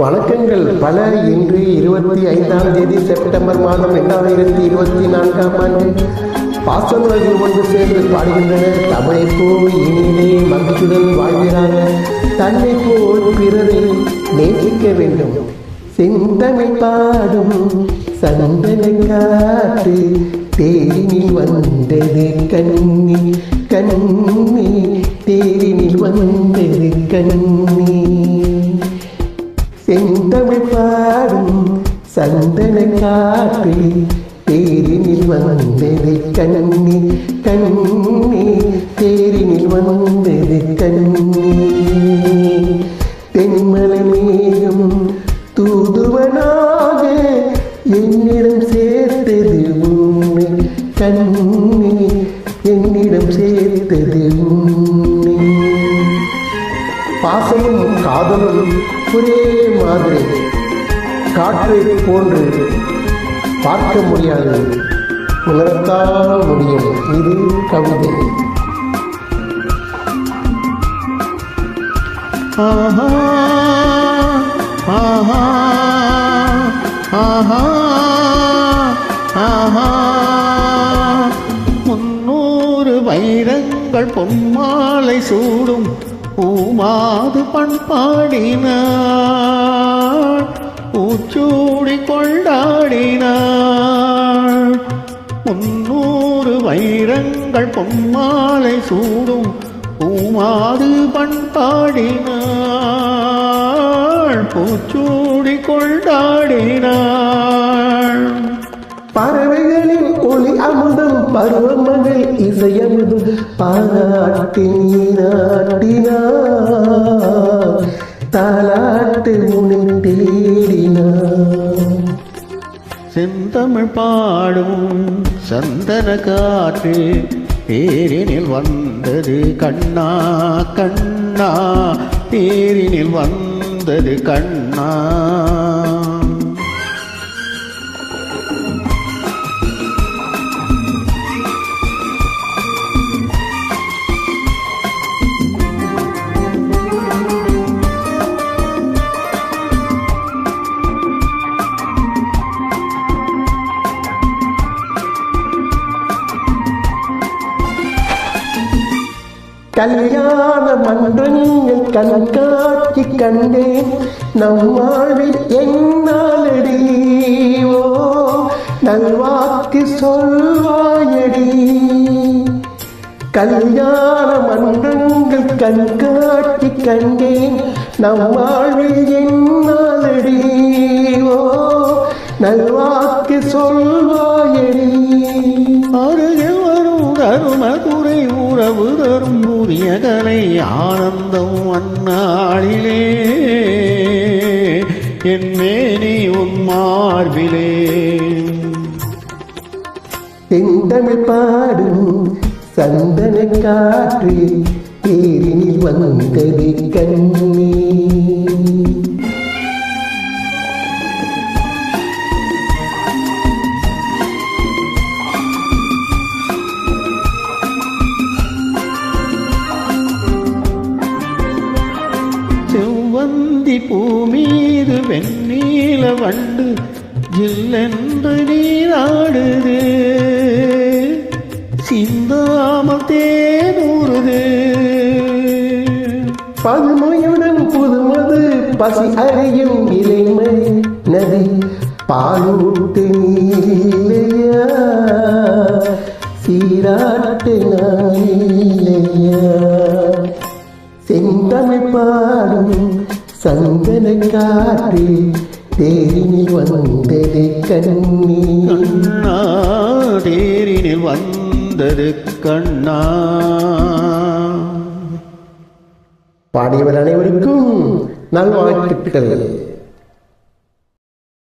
வணக்கங்கள் பல. இன்று 25ஆம் தேதி செப்டம்பர் மாதம் 2024ஆம் ஆண்டு பாசமலர்கள் ஒன்று சேர்ந்து பாடுகின்றன. தமிழை போல் இனியிலே மகிழ்ச்சியுடன் வாழ்கிறாங்க. தன்னை போல் பிறரை நேசிக்க வேண்டும். செந்தமிழ் பாடும் சந்தன காற்று தேரினில் வந்தது கண்ணி கண்ணி தேரினில் வந்தது கண்ணி. செந்தமிழ் பாடும் சந்தன காற்று தேரினில் வந்தது கண்ணி கண்ணி தேரினில் வந்தது கண்ணி. தென்மலை மேகம் தூதுவனாக என்னிடம் சேர்த்தது உண்மை கண்ணி என்னிடம் சேர்த்தது உண்மை. பாசமும் காதலும் ஒரே மாதிரி, காற்றை போன்று பார்க்க முடியாது, உணரத்தான் முடியும். இது கவிதை. ஆஹா ஆஹா ஆஹா ஆஹா 300 வைரங்கள் பொன்மாலை சூடும் பூமாது பண்பாடினாள், பூச்சூடி கொண்டாடினாள். 300 வைரங்கள் பொன்மாலை சூடும் பூமாது பண்பாடினாள், பூச்சூடி கொண்டாடினாள். பறவைகளின் ஒளி அமுதம் பருவமகள் இசையமுதும் பாராட்டி நீராட்டினார், தாலாட்டு முனை தேடினார். செந்தமிழ் பாடும் சந்தன காற்று தேரினில் வந்தது கண்ணா கண்ணா தேரினில் வந்தது கண்ணா. கல்யாண மன்றங்கள் கண்காட்சி கண்டேன் நம் வாழ்வில் என்னாலடி. ஓ நல்வாக்கு சொல்வாயடி. கல்யாண மன்றங்கள் கண்காட்சி கண்டேன் நம் வாழ்வில் என்னாலடி. ஓ நல்வாக்கு சொல்வாயடி. அருகில் வரும் தருமதுரை உறவு தரும் புதிய கலை ஆனந்தம் அந்நாளிலே என் மேனி உன் மார்பிலே. செந்தமிழ் பாடும் சந்தன காற்று தேரினில் வந்தது கண்ணி. செவ்வந்தி பூமீது வெண்ணீல வண்டு ஜில்லென்று நீராடுது, சிந்தாமல் தேனூறுது. பதுமையுடன் புதுமது பசி அறியும் இலைமணி நதி பாலூட்டு நீலையா சீராட்டு நாளையா. செந்தமிழ் பாடும் சந்தன காற்று தேரினில் வந்தது கண்ணி கண்ணா தேரினில் வந்தது கண்ணா. பாடியவர் அனைவருக்கும் நல்வாழ்த்துக்கள்.